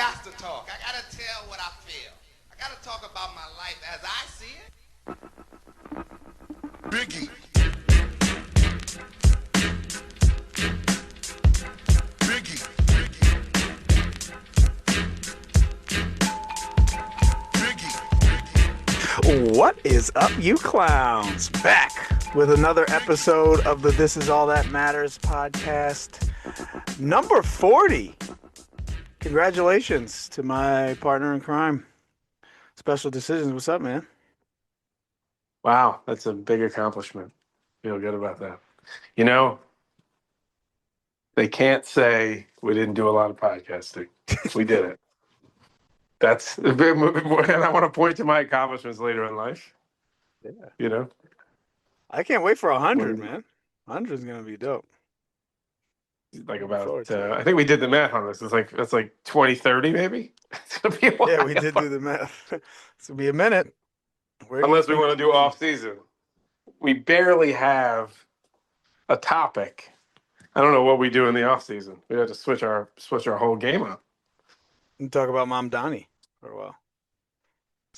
got to talk. I got to tell what I feel. I got to talk about my life as I see it. Biggie. Biggie. Biggie. What is up, you clowns? Back with another episode of the This Is All That Matters podcast, number 40. Congratulations to my partner in crime, Special Decisions. What's up, man? Wow, that's a big accomplishment. Feel good about that. You know, they can't say we didn't do a lot of podcasting. We did it. That's a bit, and I want to point to my accomplishments later in life. Yeah. You know, I can't wait for 100, man. 100 is gonna be dope. Like about, I think we did the math on this. It's like that's like 2030, maybe. It's gonna be a while. Yeah, we did do the math. It's gonna be a minute. Unless we want to do off season. We barely have a topic. I don't know what we do in the off season. We have to switch our whole game up. And talk about Mom Donnie for a while.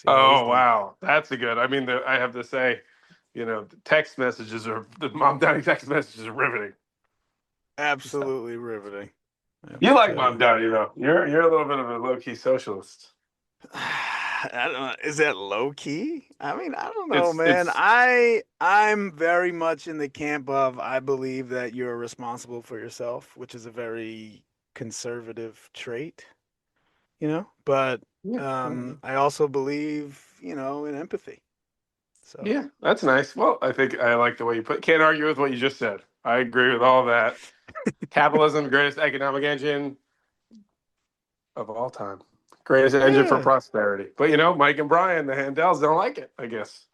Oh wow, that's a good. I mean, I have to say, the text messages the Mom Donnie text messages are riveting. Absolutely riveting. You like Mom Donnie though. You're a little bit of a low key socialist. I don't know. Is that low key? I mean, I don't know, man. I'm very much in the camp of I believe that you're responsible for yourself, which is a very conservative trait, But I also believe, in empathy. So yeah, that's nice. Well, I think I like the way you put. Can't argue with what you just said. I agree with all that. Capitalism, greatest economic engine of all time. Greatest engine for prosperity. But Mike and Brian, the Handels, don't like it, I guess.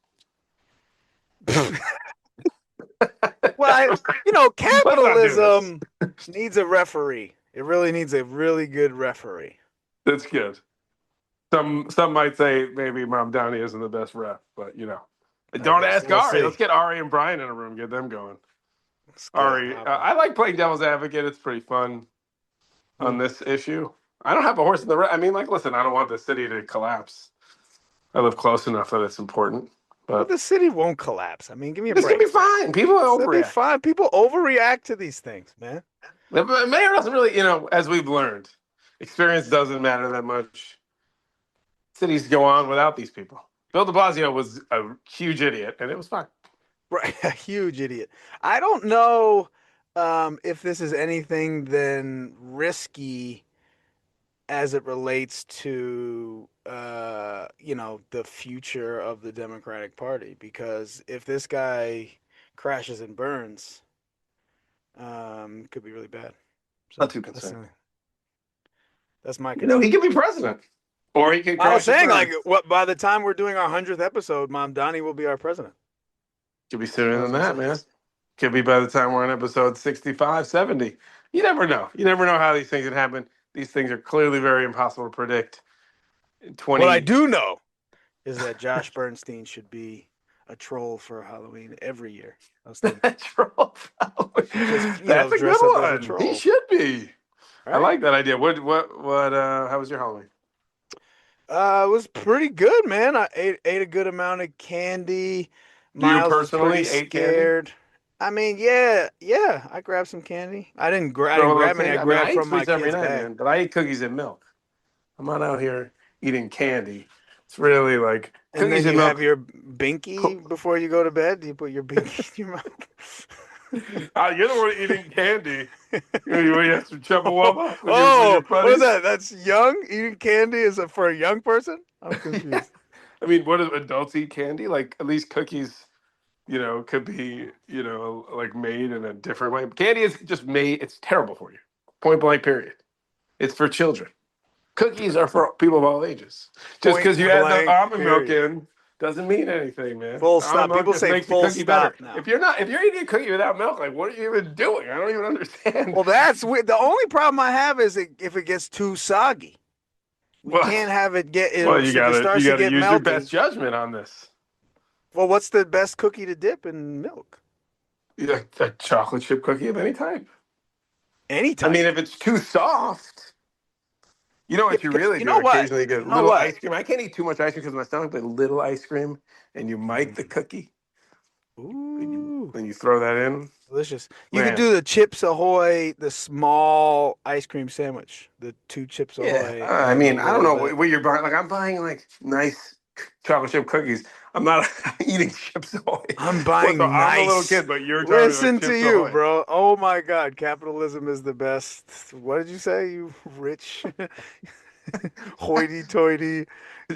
Well, capitalism needs a referee. It really needs a really good referee. That's good. Some might say maybe Mom Donnie isn't the best ref, but don't ask Ari. Let's get Ari and Brian in a room, get them going. Ari, I like playing devil's advocate. It's pretty fun on this issue. I don't have a horse in the race. I mean, listen, I don't want the city to collapse. I live close enough that it's important. But the city won't collapse. I mean, give me a break. It's going to be fine. People overreact. It'll be fine. People overreact to these things, man. The mayor doesn't really, as we've learned, experience doesn't matter that much. Cities go on without these people. Bill de Blasio was a huge idiot, and it was fine. Right, a huge idiot. I don't know if this is anything than risky as it relates to the future of the Democratic Party, because if this guy crashes and burns, could be really bad. So not too concerned. That's my concern. He could be president, or he could. I was saying, by the time we're doing our 100th episode, Mom Donnie will be our president. Could be sooner than that, man. Could be by the time we're on episode 65, 70. You never know. You never know how these things can happen. These things are clearly very impossible to predict. What I do know is that Josh Bernstein should be a troll for Halloween every year. Troll for Halloween. That's a good one. He should be. Right. I like that idea. What? How was your Halloween? It was pretty good, man. I ate a good amount of candy. You personally ate candy? I mean, yeah. I grabbed some candy. I didn't grab any. I grabbed from my kids' bag. Man, but I eat cookies and milk. I'm not out here eating candy. It's really like cookies and milk. Have your binky before you go to bed? Do you put your binky in your mouth? You're the one eating candy. You have some Chumbawamba. What is that? That's young? Eating candy is for a young person? I'm confused. I mean, what do adults eat candy? Like, at least cookies, could be, like made in a different way. Candy is just made. It's terrible for you. Point blank, period. It's for children. Cookies are for people of all ages. Just because you add the almond milk in doesn't mean anything, man. Full stop. People say full stop now. If you're eating a cookie without milk, like, what are you even doing? I don't even understand. Well, that's the only problem I have is if it gets too soggy. You can't have it get. You got to use your best judgment on this. Well, what's the best cookie to dip in milk? Yeah, a chocolate chip cookie of any type. Any type. I mean, if it's too soft, You know Yeah, what you because really you do? know what? Occasionally get You a know little what? ice cream. I can't eat too much ice cream because my stomach, but a little ice cream, and you mite the cookie, Ooh, and you throw that in. delicious. You could Man, do the Chips Ahoy, the small ice cream sandwich, the 2 Chips yeah. Ahoy, I and a mean, I don't little know bit. what you're buying. Like, I'm buying like nice chocolate chip cookies. I'm not eating Chips Ahoy. I'm What's buying I'm a little nice. kid, but you're talking about Listen to Chips you, Ahoy. bro. Oh my God, capitalism is the best. What did you say, you rich hoity-toity?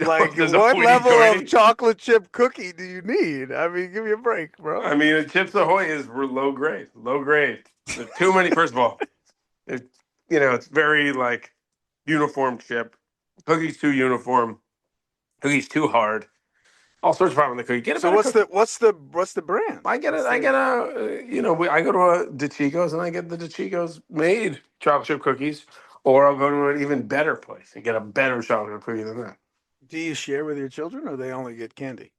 Like, There's a what level of hoity-toity. chocolate chip cookie do you need? I mean, give me a break, bro. I mean, Chips Ahoy is low grade. Low grade. There's too many. First of all, it, it's very like uniform chip. Cookies too uniform. Cookies too hard. All sorts of problems with the cookie. Get a So better what's cookie. the brand? I get it. What's I the get I go to a DeChico's and I get the DeChico's made chocolate chip cookies, or I'll go to an even better place and get a better chocolate chip cookie than that. Do you share with your children, or they only get candy?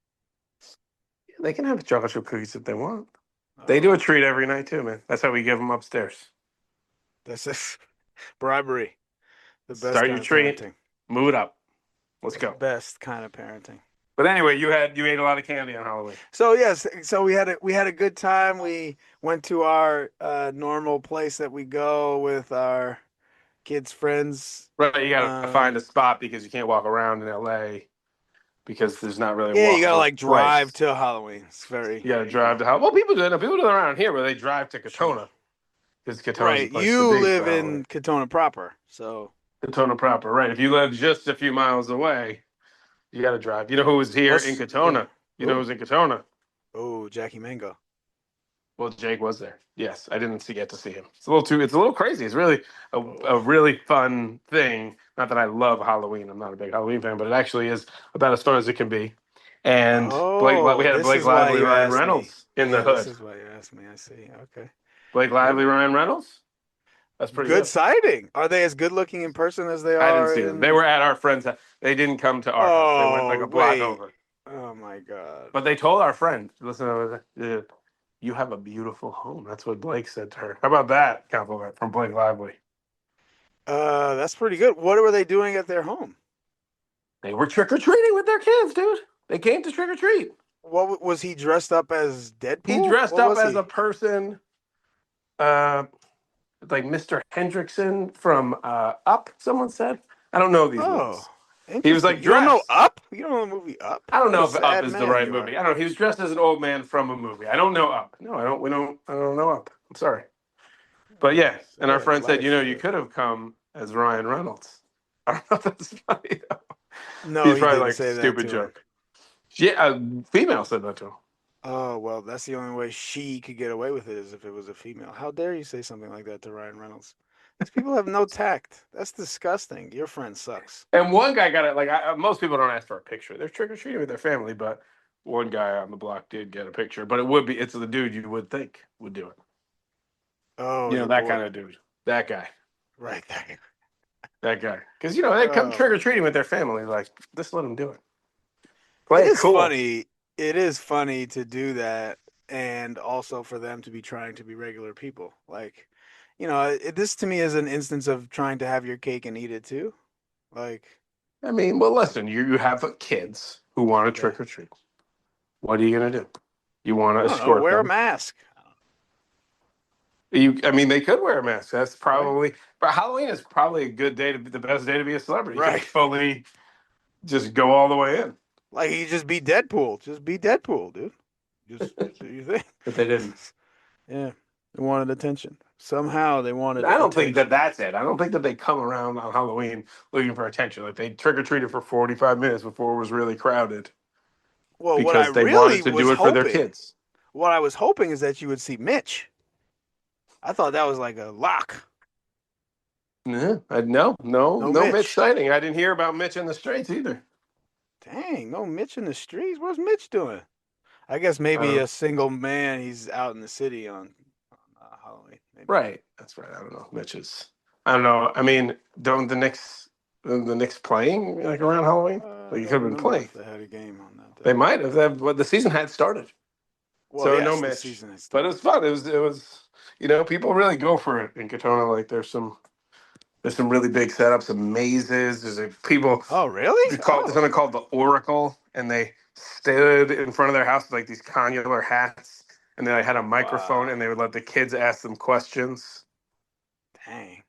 They can have the chocolate chip cookies if they want. They do a Oh, treat every night too, man. That's how we give them upstairs. that's just bribery. The best Start your kind of treat, parenting. move it up. Let's The go. best kind of parenting. But anyway, you ate a lot of candy on Halloween. So yes, so we had a good time. We went to our normal place that we go with our kids' friends. Right, you gotta find a Um, spot because you can't walk around in LA because there's not really a yeah, you gotta walkable like drive place. to Halloween. It's very You gotta drive to Well, people do it. People do it around here, where they drive to sure. Katona because Katona's the Right. place to You be for live Halloween. in Katona proper, so Katona proper, right? If you live just a few miles away, you gotta drive. You know who was here in yeah. Katona? You know Ooh. who's in Katona? Oh, Jackie Mango. Well, Jake was there. Yes, I didn't get to see him. It's a little crazy. It's really a Oh. really fun thing. Not that I love Halloween. I'm not a big Halloween fan, but it actually is about as fun as it can be. And we Oh, had this Blake is why Lively, you Ryan asked me. Reynolds in the Yeah, this hood. is why you asked me. I see. Okay. Blake Cool. Lively, Ryan Reynolds. That's pretty Good good. sighting. Are they as good looking in person as they I didn't are see them. They in? were at our friend's house. They didn't come to our house. They went like Oh, a block wait. over. Oh my God. But they told our friend, listen, you have a beautiful home. That's what Blake said to her. How about that compliment from Blake Lively? That's pretty good. What were they doing at their home? They were trick or treating with their kids, dude. They came to trick or treat. What was he dressed up as He Deadpool? dressed What up was as a he? person, uh, like Mr. Hendrickson from Up. Someone said. I don't know these Oh, movies. He was interesting. like You don't know dressed. Up? You don't know the movie Up? I don't What know a if Up sad is the man right you are. movie. I don't know. He was dressed as an old man from a movie. I don't know Up. No, I don't. We don't. I don't know Up. I'm sorry. But yeah, and our Sad friend said, life. you could have come as Ryan Reynolds. I don't know if that's funny. No, He's he probably didn't like say that stupid to her. joke. Yeah, a female said that to him. Oh, well, that's the only way she could get away with it is if it was a female. How dare you say something like that to Ryan Reynolds? These people have no tact. That's disgusting. Your friend sucks. And one guy got it. Like most people don't ask for a picture. They're trick or treating with their family, but one guy on the block did get a picture. But it's the dude you would think would do it. Oh, your That boy. kind of dude. That guy. Right there. That guy. Because they come Oh trick or my treating God. with their family. Like, just let them do it. It Play it is cool. funny. It is funny to do that and also for them to be trying to be regular people. Like, this to me is an instance of trying to have your cake and eat it too. Like, I mean, well, listen. You have kids who want to yeah. trick or treat. What are you gonna do? You want to I don't know, escort wear a them? mask, I mean, they could wear a mask. That's right? probably. But Halloween is probably a good day the best day to be a celebrity. You can Right. fully just go all the way in. Like you just be Deadpool. Just be Deadpool, dude. Just do your thing. But they didn't. Yeah. They wanted attention. Somehow they wanted I don't think that attention. that's it. I don't think that they come around on Halloween looking for attention. Like they trick or treated for 45 minutes before it was really crowded Well, what I because they really wanted to do was it for their hoping, kids. what I was hoping is that you would see Mitch. I thought that was like a lock. Yeah, no No Mitch Mitch. sighting. I didn't hear about Mitch in the streets either. Dang, no Mitch in the streets. What's Mitch doing? I guess I maybe don't know. a single man. He's out in the city on Halloween. Maybe. Right, that's right. I don't know. Mitch is. I don't know. I mean, don't the Knicks playing like around Halloween? I Like you don't could have been remember playing. if they had a game on that They day. might have. But the season had started, Well, so no yes, the Mitch. season has But it started. was fun. It was. People really go for it in Katona. Like there's some There's some really big setups, some mazes. There's people. Oh, really? There's something called the Oracle, and they stood in front of their house with like these consular hats, and they had a microphone, and they would let the kids ask them questions. Dang.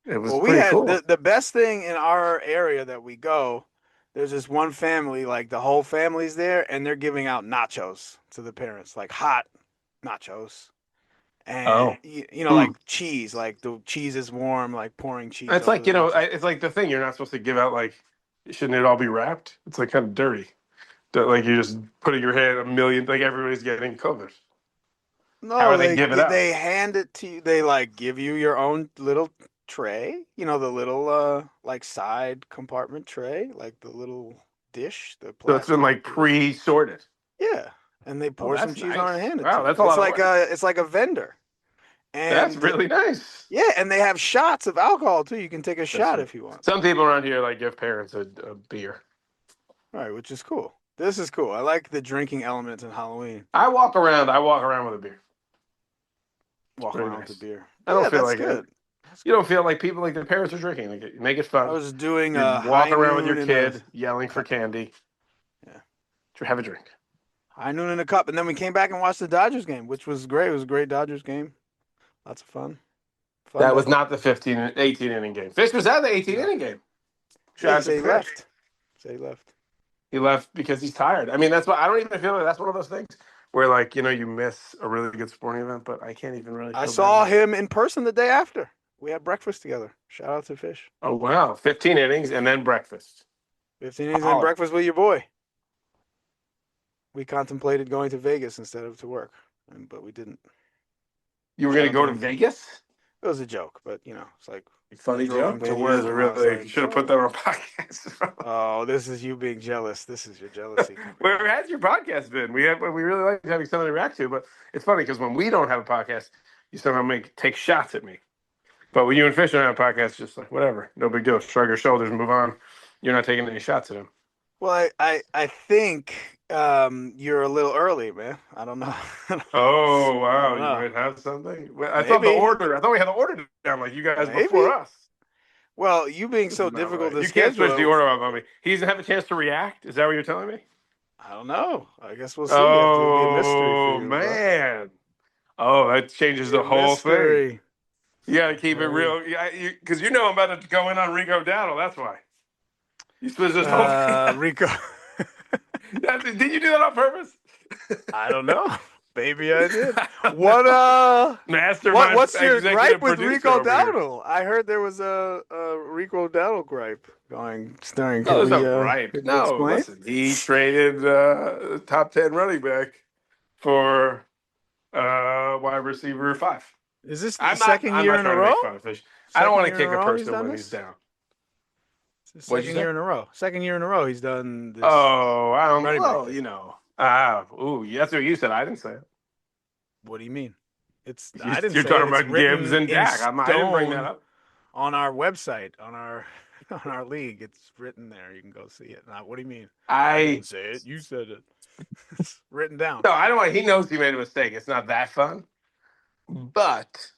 It was Well, we pretty had cool. the best thing in our area that we go. There's this one family, like the whole family's there, and they're giving out nachos to the parents, like hot nachos. And Oh, like cheese, like the cheese is warm, like pouring cheese it's over like the nachos. it's like the thing you're not supposed to give out. Like, shouldn't it all be wrapped? It's like kind of dirty. Like you're just putting your hand a million. Like everybody's getting COVID. How No, are they give it out? they hand it to you. They like give you your own little tray. The little like side compartment tray, like the little dish, the So it's been plastic like dish. pre-sorted. Yeah, and they Oh, pour some that's cheese on it and nice. hand it to Wow, you. that's a lot of work. It's like a vendor. That's And really nice. yeah, and they have shots of alcohol too. You can take a That's shot true. if you want. Some people around here like give parents a beer. All right, which is cool. This is cool. I like the drinking elements in Halloween. I walk around. with a beer. Walk Very around with the nice. beer. I don't Yeah, feel that's like it. good. That's You good. don't feel like people like their parents are drinking. Like, make it I fun. was doing You're a high walking around with your noon in a kid, yelling for cup. candy. Yeah. Have a drink. High noon in a cup, and then we came back and watched the Dodgers game, which was great. It was a great Dodgers game. Lots of fun. Fun That was day. not the 18 inning game. Fish was at the 18 No. inning game. Yeah, Shout he out to said he Fish. left. He left. He left because he's tired. I mean, that's why I don't even feel like that's one of those things where, like, you miss a really good sporting event, but I can't even really I feel bad saw about it. him in person the day after. We had breakfast together. Shout out to Fish. Oh, wow. 15 innings and then breakfast. 15 innings and Oh, breakfast with your boy. We contemplated going to Vegas instead of to work, but we didn't. you were Shout going to out go to to him. Vegas? It was a joke, but it's like Funny drove him joke? to Maybe it is work, a and I was really. You like, should have put that on a podcast. "Oh, this is you being jealous. This is your jealousy coming out." Where has your podcast been? We really like having something to react to, but it's funny because when we don't have a podcast, you somehow take shots at me. But when you and Fish don't have a podcast, it's just like whatever, no big deal. Shrug your shoulders, and move on. You're not taking any shots at him. Well, I think you're a little early, man. I don't know. Oh I wow, don't you know. might have something. Well, I thought Maybe, we had the order down like you guys before maybe. us. Well, you being This is so not difficult right. to You can't switch the schedule, order up on me. He doesn't have a chance to react. Is that what you're telling me? I don't know. I guess we'll see. It'll be a mystery for Oh you, bro. man. Oh, that changes Be the a whole thing. mystery. You got to keep it Very. real, because I'm about to go in on Rico Dowdle. That's why. You switch this whole thing up. Rico. Did you do that on purpose? I don't know. Maybe I did. What Mastermind what's your executive gripe with producer Rico over here. Dowdle? I heard there was a Rico Dowdle gripe going stirring. No, Could there's we no gripe. could you No, explain? listen. He traded top 10 running back for wide receiver 5. Is this the I'm not. second I'm year not in a trying to row? make fun of Fish. I don't Second want to year in a kick a row he's person done when he's this? down. It's the What'd you second say? year in a row. Second year in a row he's done this Oh, I don't. running back Well, thing. That's what you said. I didn't say it. What do you mean? I didn't You're say it. talking It's about Gibbs written and in Dak. I didn't bring that stone up. on our website, on our league. It's written there. You can go see it. Now, what do you mean? I didn't say it. You said it. It's written down. No, I don't want. He knows he made a mistake. It's not that fun. But,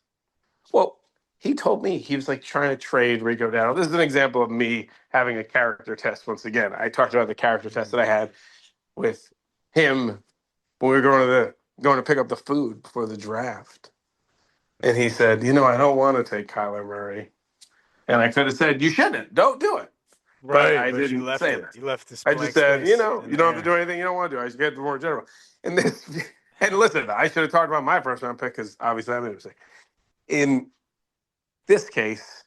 well, he told me he was like trying to trade Rico Dowdle. This is an example of me having a character test once again. I talked about the character test that I had with him when we were going to pick up the food before the draft. And he said, I don't want to take Kyler Murray. And I could have said, you shouldn't. Don't do it. But I But you didn't left say it. that. You left this I blank just said, space you in the don't have to air. do anything you don't want to do. I just get more general. And this, and listen, I should have talked about my first round pick because obviously I made a mistake. In this case,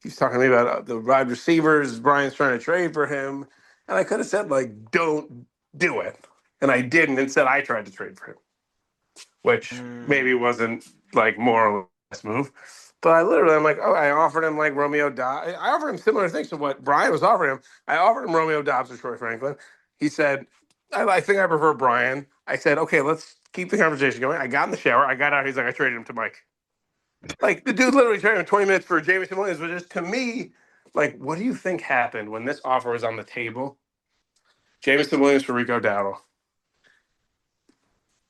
he's talking to me about the wide receivers. Brian's trying to trade for him. And I could have said, like, don't do it. And I didn't. Instead, I tried to trade for him, which maybe wasn't like more or less move. But I'm like, I offered him like Romeo Dobbs. I offered him similar things to what Brian was offering him. I offered him Romeo Dobbs or Troy Franklin. He said, I think I prefer Brian. I said, okay, let's keep the conversation going. I got in the shower. I got out. He's like, I traded him to Mike. Like, the dude literally traded him 20 minutes for Jameson Williams, which is, to me, like, what do you think happened when this offer was on the table? Jameson Williams for Rico Dowdle.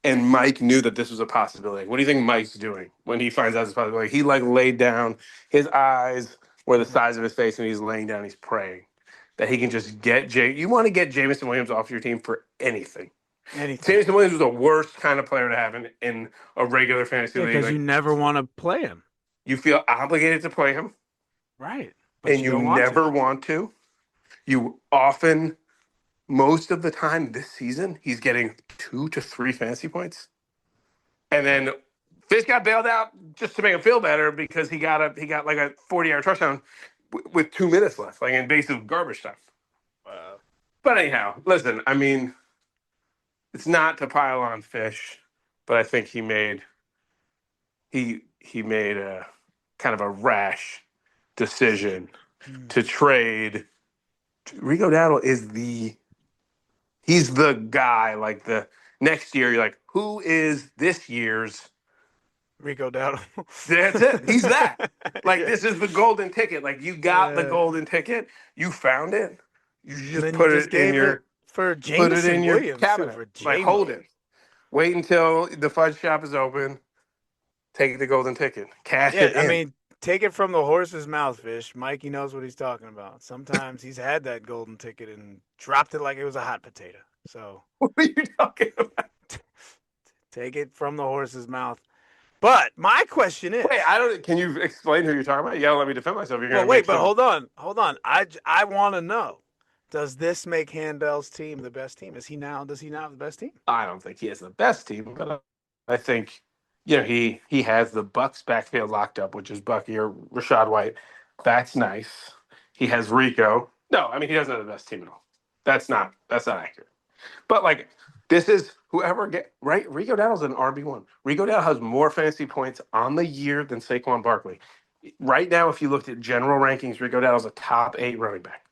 And Mike knew that this was a possibility. What do you think Mike's doing when he finds out it's a possibility? He like laid down, his eyes or the size of his face when he's laying down, he's praying that he can just get You want to get Jameson Williams off your team for anything. Jameson Williams was the worst kind of player to have in a regular fantasy league. Because you never want to play him. You feel obligated to play him. Right. But and you never want to. You often, most of the time this season, he's getting 2 to 3 fantasy points. And then Fish got bailed out just to make him feel better because he got like a 40-yard touchdown with 2 minutes left, like in basic garbage time. Wow. But anyhow, listen, I mean, it's not to pile on Fish, but I think he made a kind of a rash decision to trade. Rico Dowdle he's the guy. Like the next year, you're like, who is this year's Rico Dowdle? That's it. He's that. Like this is the golden ticket. Like you got the golden ticket. You found it. You just put it in your cabinet. Like hold it. Wait until the fudge shop is open. Take the golden ticket. Cash it in. I mean, take it from the horse's mouth, Fish. Mikey knows what he's talking about. Sometimes he's had that golden ticket and dropped it like it was a hot potato. So what are you talking about? Take it from the horse's mouth. But my question is, can you explain who you're talking about? You gotta let me defend myself. You're gonna hold on. I want to know. Does this make Handel's team the best team? Does he now have the best team? I don't think he has the best team, but I think he has the Bucks backfield locked up, which is Bucky or Rashad White. That's nice. He has Rico. No, I mean he doesn't have the best team at all. That's not accurate. But like this is whoever right. Rico Dowdle's an RB1. Rico Dowdle has more fantasy points on the year than Saquon Barkley. Right now, if you looked at general rankings, Rico Dowdle's a top 8 running back.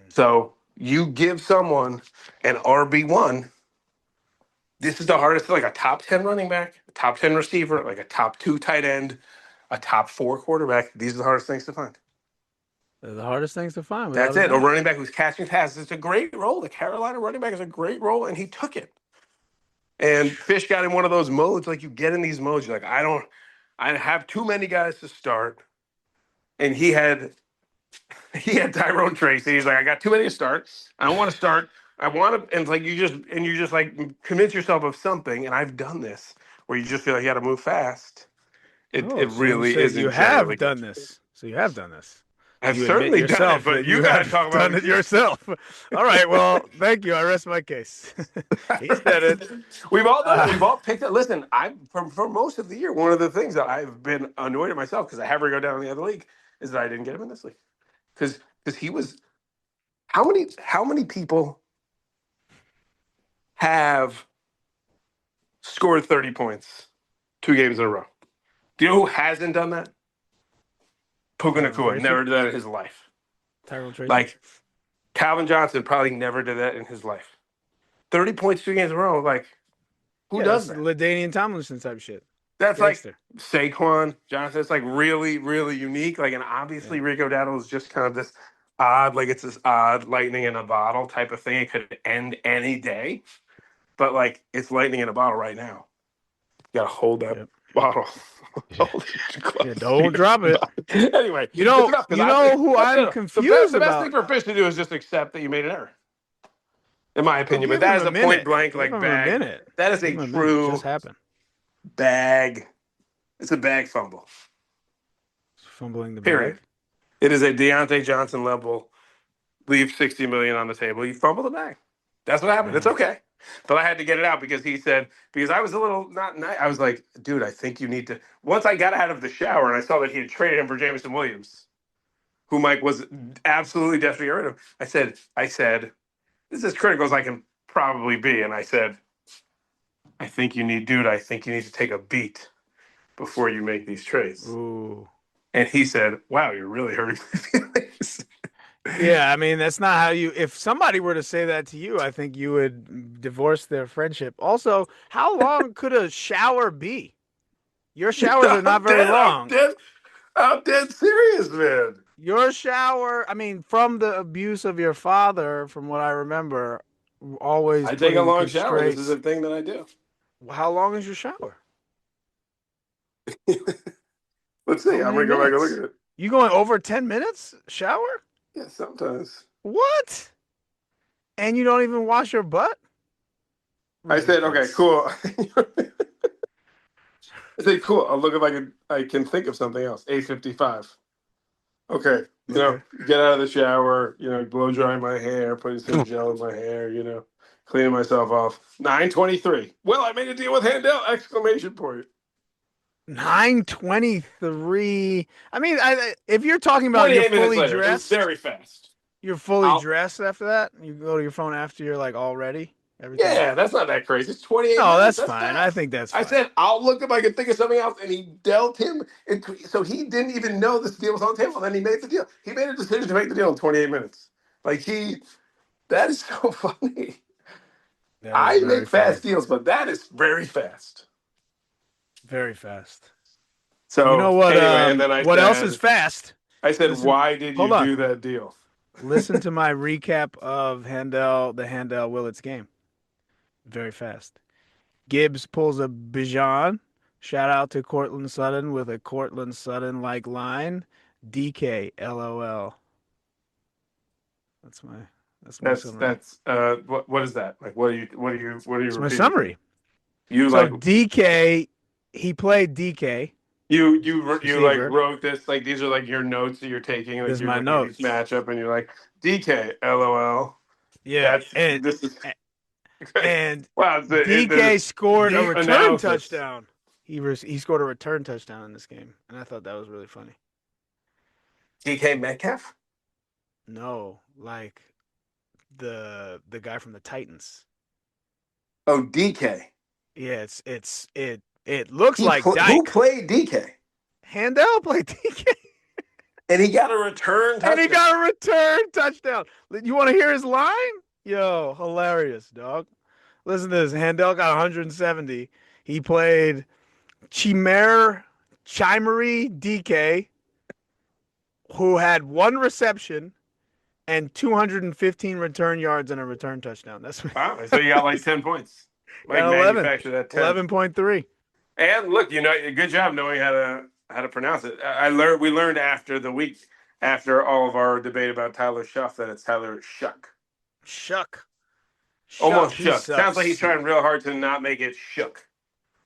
So you give someone an RB1. This is the hardest, like a top 10 running back, a top 10 receiver, like a top 2 tight end, a top 4 quarterback. These are the hardest things to find. They're the hardest things to find. That's it. A running back who's catching passes. It's a great role. The Carolina running back is a great role, and he took it. And Fish got in one of those modes. Like you get in these modes, you're like, I have too many guys to start. And he had Tyrone Tracy. He's like, I got too many to start. I don't want to start. I want to, and it's like you just like convince yourself of something. And I've done this where you just feel like you got to move fast. It really isn't. You have done this. So you have done this. I've certainly done it, but you got to talk about it yourself. All right. Well, thank you. I rest my case. He said it. We've all picked it. Listen, for most of the year, one of the things that I've been annoyed at myself because I have to go down in the other league is that I didn't get him in this league. Because he was how many people have scored 30 points 2 games in a row? Do you know who hasn't done that? Puka Nacua never did that in his life. Tyrone Tracy. Like Calvin Johnson probably never did that in his life. 30 points 2 games in a row. Like who does that? LaDainian Tomlinson type shit. That's like Saquon Johnson. It's like really, really unique. Like, and obviously Rico Dowdle is just kind of this odd, like it's this odd lightning in a bottle type of thing. It could end any day, but like it's lightning in a bottle right now. You gotta hold that bottle. Don't drop it. Anyway, you know who I'm confused about. The best thing for Fish to do is just accept that you made an error. In my opinion, but that is a point blank like bag. That is a true just happened. Bag. It's a bag fumble. Fumbling the period. Bag. It is a Deontay Johnson level. Leave $60 million on the table. You fumble the bag. That's what happened. It's okay. But I had to get it out because I was a little not nice. I was like, dude, I think you need to. Once I got out of the shower and I saw that he had traded him for Jameson Williams, who Mike was absolutely desperate to get rid of. I said, this is as critical as I can probably be. And I said, I think you need to take a beat before you make these trades. Ooh. And he said, wow, you're really hurting my feelings. Yeah, I mean, that's not how if somebody were to say that to you, I think you would divorce their friendship. Also, how long could a shower be? Your showers are not very long. I'm dead serious, man. Your shower, I mean, from the abuse of your father, from what I remember, always I take a long shower. This is a thing that I do. How long is your shower? Let's see. I'm going to go back and look at it. You going over 10 minutes? Shower? Yeah, sometimes. What? And you don't even wash your butt? I said, okay, Ridiculous. cool. I said, cool. I'll look if I can think of something else. 8:55. Okay, Okay. get out of the shower. Blow dry my hair, putting some gel in my hair. Cleaning myself off. 9:23. Well, I made a deal with Handel! Exclamation point. 9:23. I mean, if you're talking about you're 28 minutes fully later. It was dressed, very fast. you're fully I'll, dressed after that. You go to your phone after you're like all ready. Everything. yeah, that's not that crazy. It's 28 No, minutes. that's That's fine. I fast. think that's I fine. said, I'll look if I can think of something else. And he dealt him. So he didn't even know this deal was on the table. Then he made the deal. He made a decision to make the deal in 28 minutes. That is so funny. That is I very make funny. fast deals, but that is very fast. Very fast. You So know what? anyway, and then What else is fast? I said, Listen. why did you Hold on. do that deal? Listen to my recap of the Handel Willits game. Very fast. Gibbs pulls a Bijan. Shout out to Cortland Sutton with a Cortland Sutton like line. DK LOL. That's my summary. That's what is that? Like what are you That's my repeating? summary. You So like DK, he played DK you like receiver. wrote this, like these are like your notes that you're taking, like This is you're my looking at each notes. matchup and you're like DK LOL. Yeah, That's and this is and wow. DK There's scored a deep return analysis. touchdown. He scored a return touchdown in this game, and I thought that was really funny. DK Metcalf. No, like the guy from the Titans. Oh, DK. Yeah, it looks like Who Dyke. played DK? Handel played DK, And he got a return and he touchdown. got a return touchdown. You want to hear his line? Yo, hilarious, dog. Listen to this. Handel got 170. He played Chimery DK, who had one reception and 215 return yards and a return touchdown. That's Wow. So you got like 10 points. Like got 11. manufactured that 10. 11.3. And look, good job knowing how to pronounce it. We learned after all of our debate about Tyler Shuck that it's Tyler Shuck. Shuck. Almost He Shuck. Sounds like he's sucks. trying real hard to not make it Shook.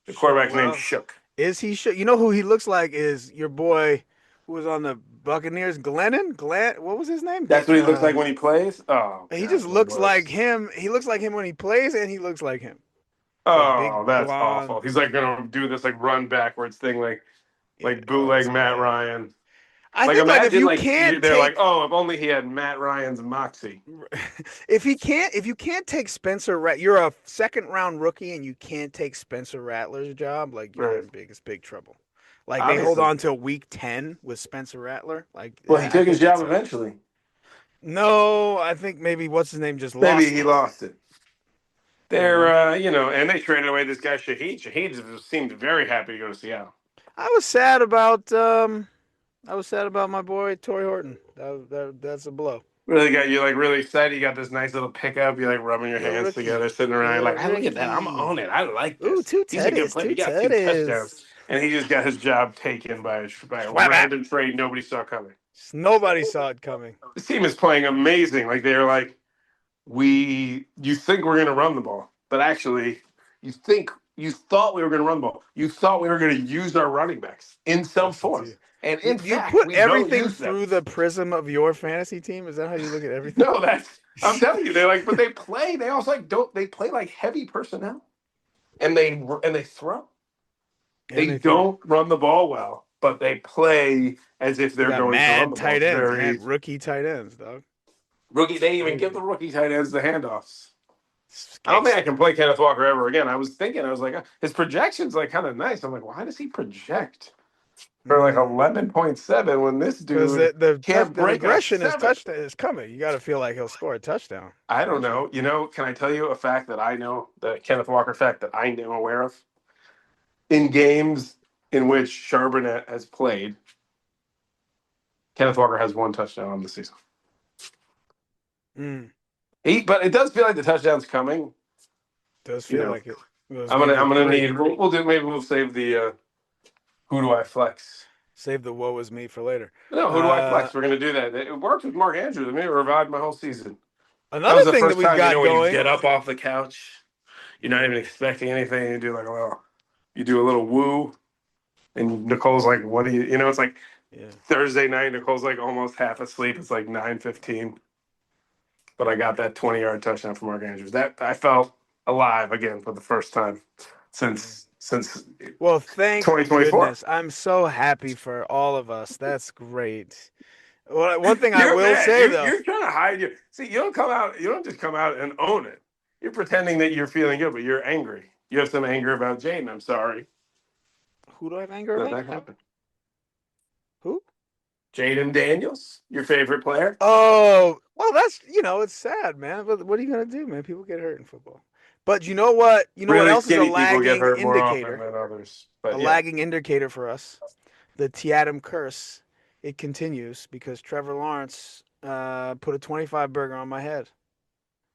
The Sure, quarterback's name well, Shook. is he Shuck? You know who he looks like is your boy who was on the Buccaneers, Glennon? What was his name? That's what he looks like when he plays? Oh, He God, just the looks like worst. him. He looks like him when he plays, and he looks like him. Like Oh, big that's blonde. awful. He's like going to do this like run backwards thing Yeah, like oh, bootleg it's Matt bad. Ryan. I Like think like if imagine you like can't they're like, take oh, if only he had Matt Ryan's moxie. if you can't take Spencer you're a second round rookie and you can't take Spencer Rattler's job, like you're Right. in big trouble. Like they hold Obviously. on till week 10 with Spencer Rattler. Like Well, he I took his think job that's eventually. no. I think maybe what's his name just Maybe lost he it. lost it. You know, And they traded away this guy Shaheed. Shaheed seemed very happy to go to Seattle. I was sad about my boy Torrey Horton. That's a blow. Really got you like really excited. You got this nice little pickup. You're like rubbing your Little hands together, rookie, sitting around. You're like, little I look at that. I'm rookie. on it. I like Ooh, this. He's a good player. He two got 2 touchdowns, tutties. and he just got his job taken by a Swap out. random trade nobody saw coming. Nobody saw it coming. This team is playing amazing. Like they're like, you think we're gonna run the ball, but actually, you thought we were gonna run the ball. You thought we were gonna use our running backs in some Listen to form, you. and in You fact, put we don't everything use them. through the prism of your fantasy team. Is that how you look at everything? No, I'm telling you, they're like, but they play. They also like don't. They play like heavy personnel, and they throw. And They they throw. don't run the ball well, but they play as if They they're got going to run mad the ball. tight It's ends, very mad rookie tight ends, dog. rookie. They even give Crazy. the rookie tight ends the handoffs. I don't think I can play Kenneth Walker ever again. I was like, his projection's like kind of nice. I'm like, why does he project for like 11.7 when this Because dude can't the break a regression is 7? touchdown is coming. You got to feel like he'll score a touchdown. I don't know. Can I tell you a fact that I know, the Kenneth Walker fact that I am aware of? In games in which Charbonnet has played, Kenneth Walker has 1 touchdown on the season. Mm. But it does feel like the touchdown's coming. Does feel like it. I'm gonna need. We'll do. Maybe we'll save the. Who do I flex? Save the woe is me for later. No, who do I flex? We're gonna do that. It worked with Mark Andrews. I mean, it revived my whole season. That Another was the thing that first we've time, got when you going. get up off the couch, you're not even expecting anything. You do like a little, you do a little woo, and Nicole's like, "What do you?" It's like Thursday night. Nicole's like almost half asleep. It's like 9:15, but I got that 20-yard touchdown from Mark Andrews. That I felt alive again for the first time since Well, thank 2024. goodness. I'm so happy for all of us. That's great. Well, one thing I You're will mad. say though, You're trying to hide your. See, you don't come out. You don't just come out and own it. You're pretending that you're feeling good, but you're angry. You have some anger about Jaden. I'm sorry who do I have anger that about? happened. Who? Jaden Daniels, your favorite player. Oh, well, that's it's sad, man. But what are you gonna do, man? People get hurt in football. But you know what? You know what Really else is a skinny people get lagging hurt more often indicator? than others. A But yeah, lagging indicator for us. The TIATM curse. It continues because Trevor Lawrence put a 25 burger on my head.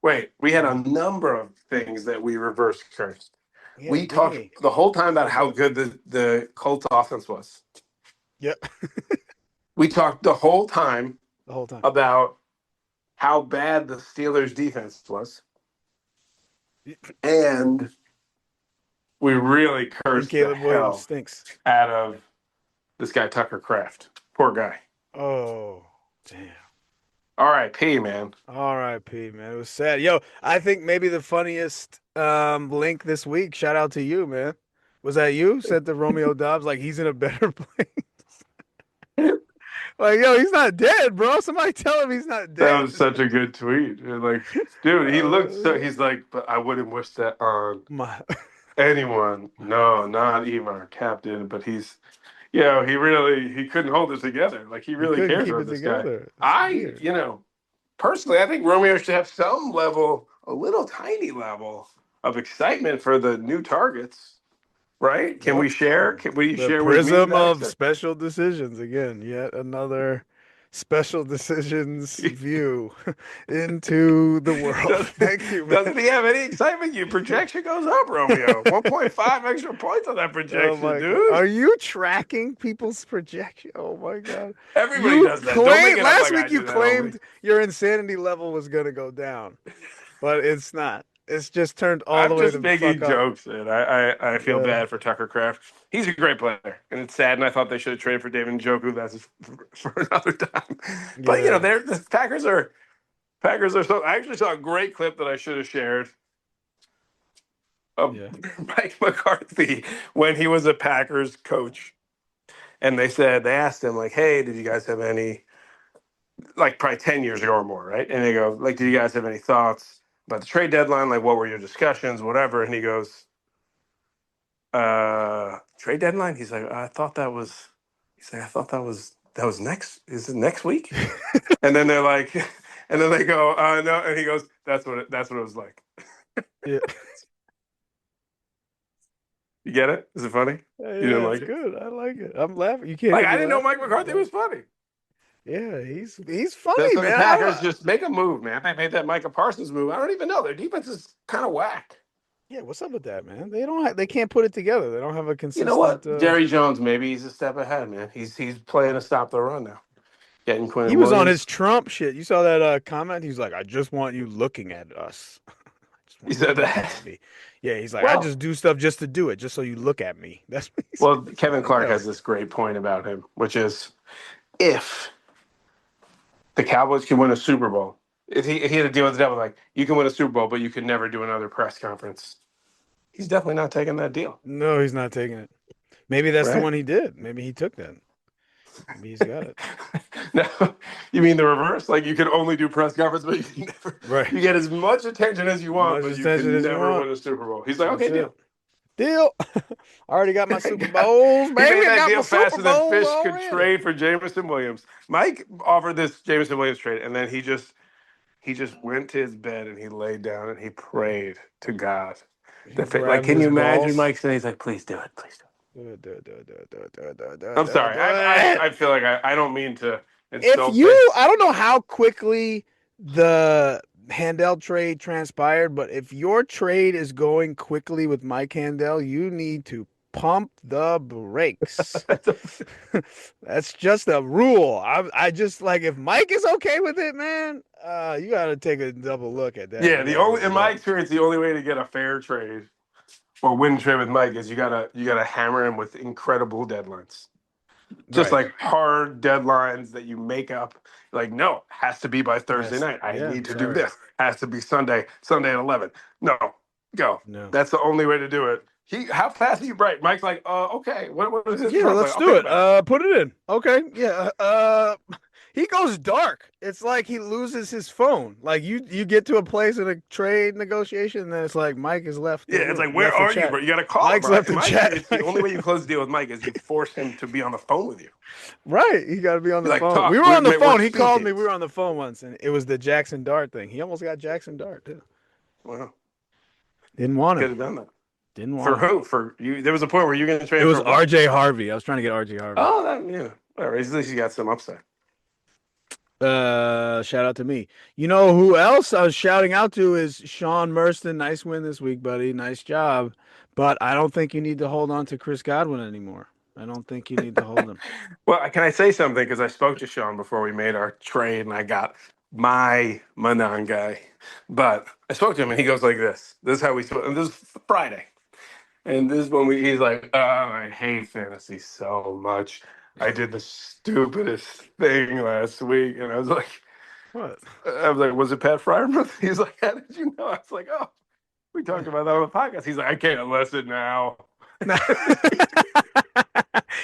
wait. We had a number of things that we reverse cursed. Yeah, We didn't talked we? the whole time about how good the Colts offense was. Yep. We talked the whole time The whole time. about how bad the Steelers defense was. And we really And cursed the Caleb Williams hell stinks. out of this guy, Tucker Kraft. Poor guy. Oh, damn. R.I.P., man. R.I.P., man. It was sad. Yo, I think maybe the funniest link this week, shout out to you, man. Was that you? Said to Romeo Dobbs, like, he's in a better place. Like, yo, he's not dead, bro. Somebody tell him he's not That dead. was such a good tweet. And like, dude, he looked so. Uh, He's like, but I wouldn't wish that on my, anyone. No, not even our captain. But he couldn't hold it together. Like, he he really couldn't cares keep about it this guy. together. It's weird. Personally, I think Romeo should have some level, a little tiny level of excitement for the new targets. Right? Can Yep. we share? Will you The share with me prism that of excitement? special decisions. Again, yet another special decisions view into the world. Thank you, man. Doesn't he have any excitement? Your projection goes up, Romeo. 1.5 extra points on that Oh projection, my God. dude. Are you tracking people's projection? Oh my God. Everybody You does that. Don't make claimed it up last like I week you do that only. claimed your insanity level was gonna go down, but it's not. It's just turned all the I'm way just the fuck making up. jokes, and I feel Yeah. bad for Tucker Kraft. He's a great player, and it's sad. And I thought they should have traded for David Njoku. That's for another time. But Yeah. the Packers are so. I actually saw a great clip that I should have shared of Yeah. Mike McCarthy when he was a Packers coach, and they asked him like, "Hey, did you guys have any, like, probably 10 years ago or more, right?" And they go like, "Did you guys have any thoughts about the trade deadline? Like, what were your discussions, whatever?" And he goes, "Trade deadline." He's like, "I thought that was." He's like, "I thought that was next. Is it next week?" And then they're like, and then they go, "No," and he goes, That's what it was like." Yeah. You get it? Is it funny? You didn't Yeah, it's like it? good. I like it. I'm laughing. You can't Like, hear I me didn't know Mike laughing. McCarthy was funny. Yeah, he's funny, So the man. Packers just make a move, man. They made that Micah Parsons move. I don't even know. Their defense is kind of whack. Yeah, what's up with that, man? They can't put it together. They don't have a You know consistent. what? Jerry Jones, maybe he's a step ahead, man. He's playing to stop the run now. Getting He Quinn was on his Williams. Trump shit. You saw that comment? He's like, I just want you looking at us. I just He want you said looking at that. me. Yeah, he's like, I Well, just do stuff just to do it, just so you look at me. That's what he well, says. I'm Kevin like, Clark yo, has this great point about him, which is if the Cowboys can win a Super Bowl, if he had to deal with the devil, like, you can win a Super Bowl, but you can never do another press conference. He's definitely not taking that deal, no, he's not taking it. Maybe that's the right? one he did. Maybe he took that. Maybe he's got it. No, you mean the reverse? Like, you can only do press conference, but you can never. Right. You get as much attention as you want, Much but you attention can as you never want. win a Super Bowl. He's like, That's okay, it. deal. Deal. I already got my Super Bowls, He made baby. I that got my deal Super faster than Bowls Fish could already. trade for Jameson Williams. Mike offered this Jameson Williams trade, and then he just went to his bed and he laid down and he prayed to God. He Like, grabbed can you his imagine balls. Mike saying, he's like, please do it, please do it. Do it, do it, do it, do it, do it, do it, do it, do it, I'm do it, sorry. do it. I feel like I don't mean to If insult you, this. I don't know how quickly the Handel trade transpired, but if your trade is going quickly with Mike Handel, you need to pump the brakes. That's just a rule. I just like if Mike is okay with it, man. You got to take a double look at that. Yeah, the only in my experience, the only way to get a fair trade or win trade with Mike is you gotta hammer him with incredible deadlines. Just like hard deadlines that you make up. Like, no, has to be by Thursday night. I need to do this. Has to be Sunday at 11. No, go. No. That's the only way to do it. How fast are you bright? Mike's like, okay. What is this? Yeah, let's do it. Put it in. Okay. Yeah. He goes dark. It's like he loses his phone. Like you get to a place in a trade negotiation, and then it's like Mike is left. Yeah, it's like, where are you, bro? You got to call Mike's him. left the chat. It's the only way you close the deal with Mike is you force him to be on the phone with you. Right. You got to be on the phone. We were on the phone. He called me. We were on the phone once, and it was the Jackson Dart thing. He almost got Jackson Dart, too. Wow. Didn't want him. Could have done that. Didn't want for who? For you? There was a point where you were going to trade. It was R.J. Harvey. I was trying to get R.J. Harvey. Oh, yeah. Whatever. At least you got some upside. Shout out to me. You know who else I was shouting out to is Sean Merston. Nice win this week, buddy. Nice job. But I don't think you need to hold on to Chris Godwin anymore. I don't think you need to hold him. Well, can I say something? Because I spoke to Sean before we made our trade, and I got my Manon guy. But I spoke to him, and he goes like this. This is how we spoke. And this is Friday. And this is when he's like, oh, I hate fantasy so much. I did the stupidest thing last week. And I was like, what? I was like, was it Pat Fryermuth? He's like, how did you know? I was like, oh, we talked about that on the podcast. He's like, I can't listen now.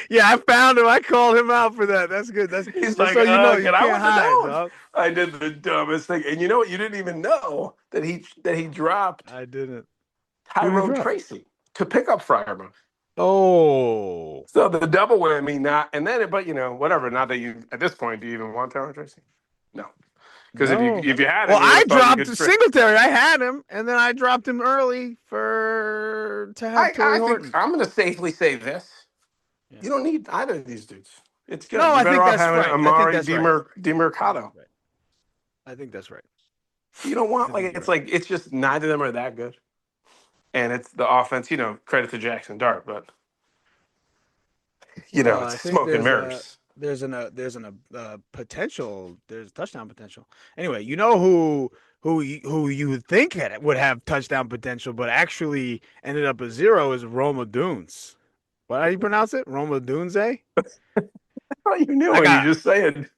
Yeah, I found him. I called him out for that. That's good. He's like, so you know, you can't hide, dog. I did the dumbest thing. And you know what? You didn't even know that he dropped. I didn't. Tyrone Tracy to pick up Fryermuth. Oh, so the double whammy, but whatever. Not that you at this point, do you even want Tyrone Tracy? No, because if you had him, I dropped Singletary. I had him, and then I dropped him early to have Torrey Horton. I'm going to safely say this: you don't need either of these dudes. It's good. No, I think that's right. Amari DiMercado. I think that's right. You don't want it's just neither of them are that good. And it's the offense, credit to Jackson Dart, but it's smoke and mirrors. There's potential. There's touchdown potential. Anyway, you know who you would think would have touchdown potential, but actually ended up a 0 is Roma Dunes. What, how do you pronounce it? Roma Dunze? Oh, you knew when you just said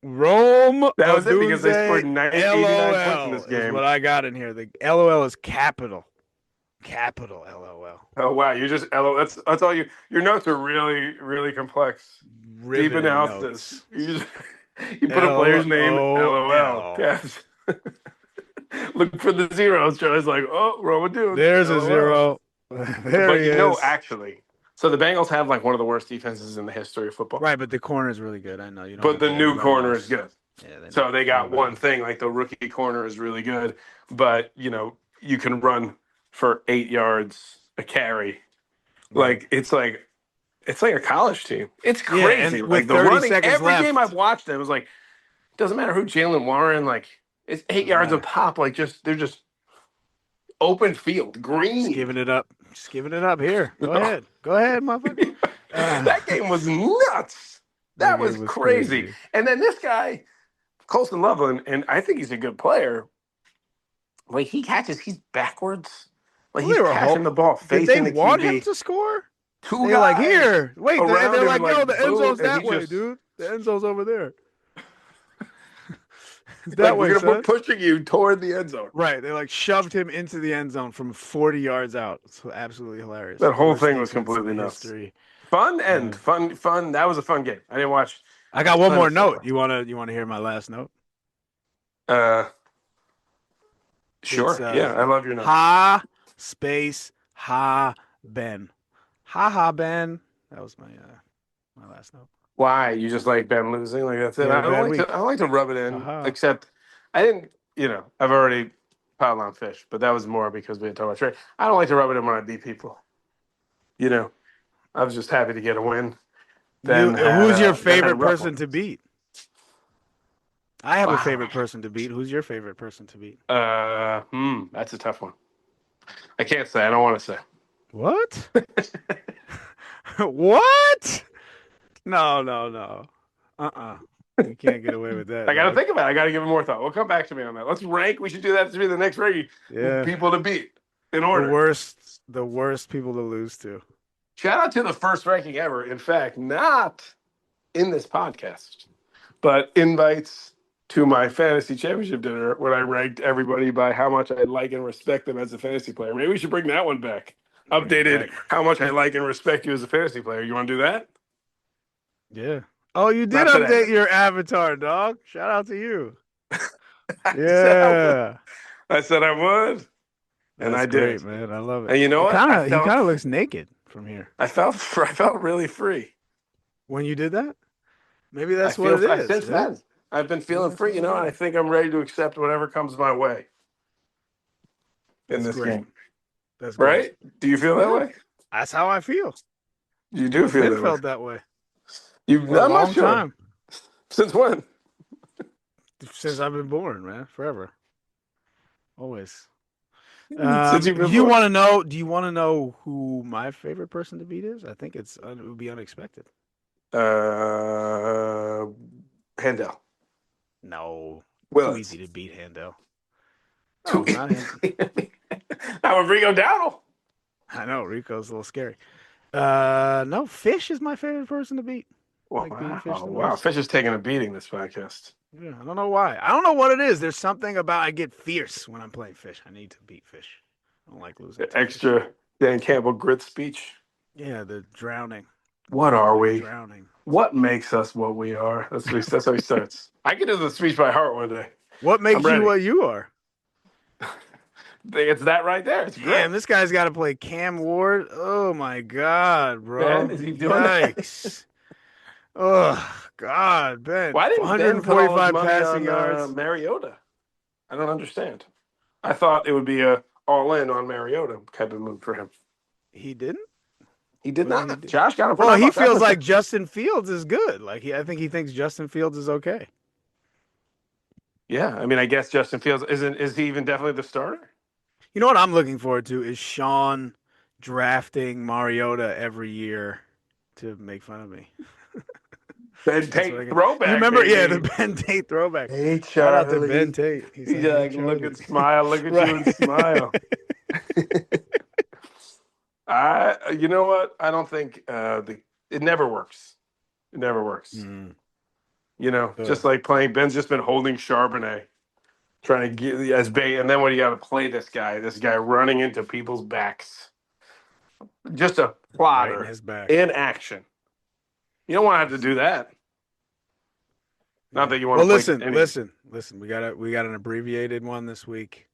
Rome. That was it because they scored 89 points in this game. Is what I got in here. The LOL is capital. Capital LOL. Oh wow, you just LOL. That's all you. Your notes are really, really complex. Deep analysis. You put a player's name LOL. Caps. Look for the zeros. Charlie's like, oh, Roma Dunes. There's a 0. There he is. Actually. So the Bengals have one of the worst defenses in the history of football. Right, but the corner is really good. I know you know. But the new corner is good. Yeah, so they got one thing, the rookie corner is really good, but you can run for 8 yards a carry. It's like a college team. It's crazy. With the running, every left. game I've watched, it was doesn't matter who Jalen Warren, it's 8 yards a pop. They're just open field, green. Just giving it up. Just giving it up here. Go ahead. Go ahead, motherfucker. That game was nuts. That was crazy. And then this guy, Colson Loveland, and I think he's a good player. He catches, he's backwards. He's catching the ball, facing the QB. Did they want him to score? Two guys. They're here. Wait, they're like, no, the end zone's that way, just... dude. The end zone's over there. That way, we're pushing you toward the end zone. Right. They shoved him into the end zone from 40 yards out. It's absolutely hilarious. That whole thing was completely nuts. Fun. That was a fun game. I didn't watch. I got one more note. You wanna hear my last note? Sure. Yeah, I love your note. Ben. Ha Ben. That was my last note. Why? You just like Ben losing? That's it? I don't like to rub it in, except I didn't, I've already piled on Fish, but that was more because we had talked about trade. I don't like to rub it in when I beat people. I was just happy to get a win. Who's your favorite person to beat? I have a favorite person to beat. Who's your favorite person to beat? That's a tough one. I can't say. I don't want to say. What? What? No, no, no. You can't get away with that, I got to dog. think about it. I got to give it more thought. We'll come back to me on that. Let's rank. We should do that to be the next ranking. Yeah. People to beat in The order. worst people to lose to. Shout out to the first ranking ever. In fact, not in this podcast, but invites to my fantasy championship dinner when I ranked everybody by how much I like and respect them as a fantasy player. Maybe we should bring that one back. Updated how much I like and respect you as a fantasy player. You want to do that? Yeah. Oh, you did Not today. update your avatar, dog. Shout out to you. Yeah. I said I would. And That's I great, did, man. I love it. And you know what? He kind of looks naked from here. I felt really free when you did that. Maybe that's what it is. Since then, I've been feeling free, and I think I'm ready to accept whatever comes my way in this game. That's great. Right? Do you feel that way? That's how I feel. You do feel that way. Felt that way. You've for a long time. Since when? Since I've been born, man. Forever. Always. Since you've been do you born. want to know? Do you want to know who my favorite person to beat is? I think it would be unexpected. Handel. No. Well, too easy to beat Handel. No, not Handel. Not with Rico Dowdle. I know Rico's a little scary. No, Fish is my favorite person to beat. Wow, Fish is taking a beating this podcast. Yeah, I don't know why. I don't know what it is. There's something about I get fierce when I'm playing Fish. I need to beat Fish. I don't like losing. The extra Dan Campbell grit speech. Yeah, the drowning. What are we? Drowning. What makes us what we are? That's how he starts. I can do the speech by heart one day. What makes you what you are? It's that right there. It's great. Damn, this guy's got to play Cam Ward. Oh my God, bro! Ben, is he doing that? Oh God, Ben. Why didn't 145 Ben passing yards? Mariota? I don't understand. I thought it would be a all-in on Mariota type of move for him. He didn't. He did not. Josh got him. Well, he feels like Justin Fields is good. I think he thinks Justin Fields is okay. Yeah, I mean, I guess Justin Fields is he even definitely the starter? You know what I'm looking forward to is Sean drafting Mariota every year to make fun of me. Ben Tate throwback. You remember? Baby. Yeah, the Ben Tate throwback. Hey, shout out to Ben Tate. He's like, look at smile, look at you and smile. You know what? I don't think it never works. It never works. Mm. You know, just like playing. Ben's just been holding Charbonnet, trying to get as bait, and then when you got to play this guy running into people's backs, just a plotter in action. You don't want to have to do that. Not that you want to. Well, listen. We got an abbreviated one this week.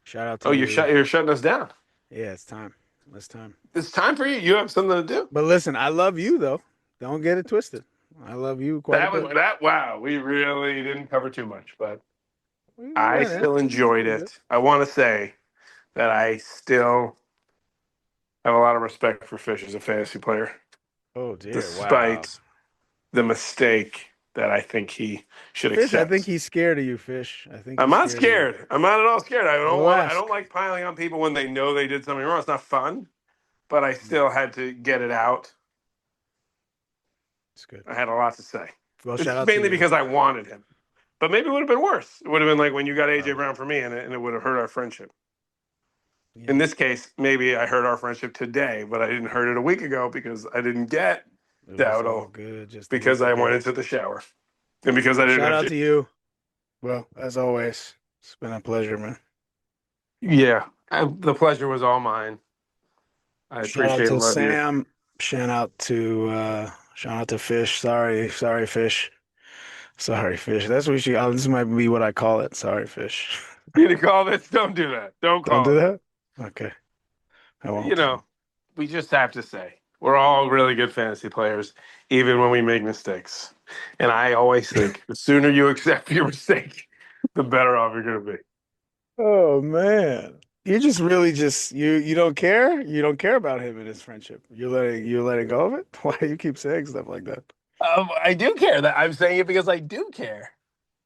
Shout out to you. You're shutting us down. Yeah, it's time. It's time. It's time for you. You have something to do. But listen, I love you though. Don't get it twisted. I love you quite a bit. Wow, we really didn't cover too much, but I still enjoyed it. I want to say that I still have a lot of respect for Fish as a fantasy player. Oh dear! Despite the mistake that I think he should Fish, accept. I think he's scared of you, Fish. I'm not scared. I'm not at all scared. I don't like piling on people when they know they did something wrong. It's not fun. But I still had to get it out. It's good. I had a lot to say. Well, it's mainly because I wanted him. But maybe it would have been worse. It would have been like when you got AJ Brown for me, and it would have hurt our friendship. Yeah. In this case, maybe I hurt our friendship today, but I didn't hurt it a week ago because I didn't get Dowdle because I went into the shower. And because I didn't Shout out to you. Well, as always, it's been a pleasure, man. Yeah. The pleasure was all mine. I appreciate it. Shout out to Sam. Shout out to Fish. Sorry, Fish. Sorry, Fish. That's what this might be what I call it. Sorry, Fish. You to call this? Don't do that. Don't do that? Okay. I won't. You know, we just have to say, we're all really good fantasy players, even when we make mistakes. And I always think the sooner you accept your mistake, the better off you're going to be. Oh, man. You just really you don't care? You don't care about him and his friendship. You're letting go of it? Why do you keep saying stuff like that? I do care. I'm saying it because I do care.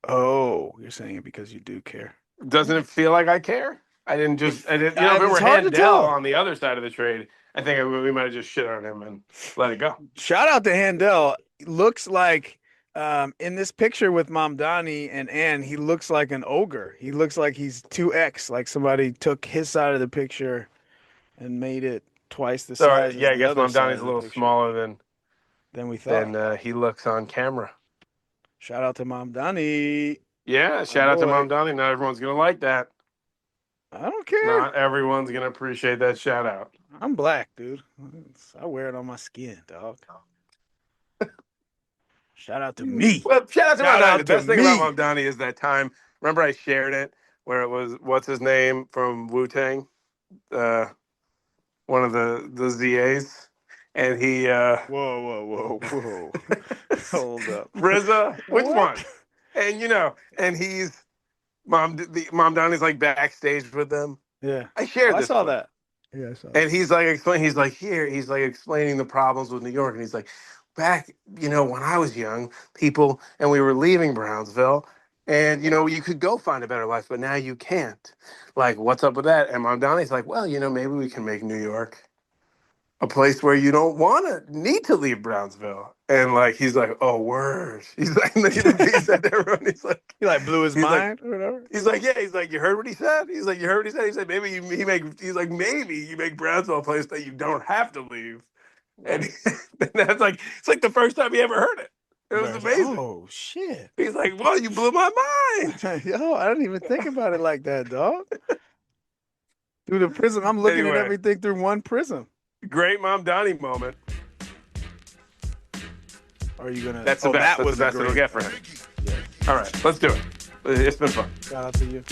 Oh, you're saying it because you do care. Doesn't it feel like I care? I didn't. You know, if it were Handel on the other side of the trade, I think we might have just shit on him and let it go. Shout out to Handel. Looks like in this picture with Mom Donnie and Ann, he looks like an ogre. He looks like he's 2x, like somebody took his side of the picture and made it twice the size. Yeah, as I the guess other Mom side Donnie's of a the little picture smaller than we thought. than he looks on camera. Shout out to Mom Donnie. Yeah, shout out to Mom Donnie. Not everyone's gonna like that. I don't care. Not everyone's gonna appreciate that shout out. I'm black, dude. I wear it on my skin, dog. Shout out to me. Well, shout out to Mom Donnie. The best thing about me. Mom Donnie is that time. Remember, I shared it where it was what's his name from Wu-Tang, one of the ZAs, and he. Whoa. Hold up. RZA, which What? one? And and he's Mom Donnie's like backstage with them. Yeah, I shared this. I saw clip. that. Yeah, I saw that. And he's like explaining the problems with New York, and he's like, back, when I was young, people, and we were leaving Brownsville, and you could go find a better life, but now you can't. Like, what's up with that? And Mom Donnie's like, well, maybe we can make New York a place where you don't need to leave Brownsville. And like, he's like, oh, word. He's like, he said to everyone, he's like, He like blew his he's mind like, or whatever. He's like, yeah. He's like, you heard what he said? He's like, you heard what he said? He said, maybe maybe you make Brownsville a place that you don't have to leave. And that's like, it's like the first time he ever heard it. It was amazing. Oh shit. He's like, well, you blew my mind. Yo, I didn't even think about it like that, dog. Through the prism, I'm looking at everything through one prism. Great Mom Donnie moment. Are you gonna? That's the best. That's the best it'll get for him. Yeah. All right, let's do it. It's been fun. Shout out to you.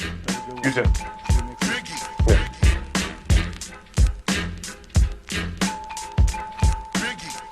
You too.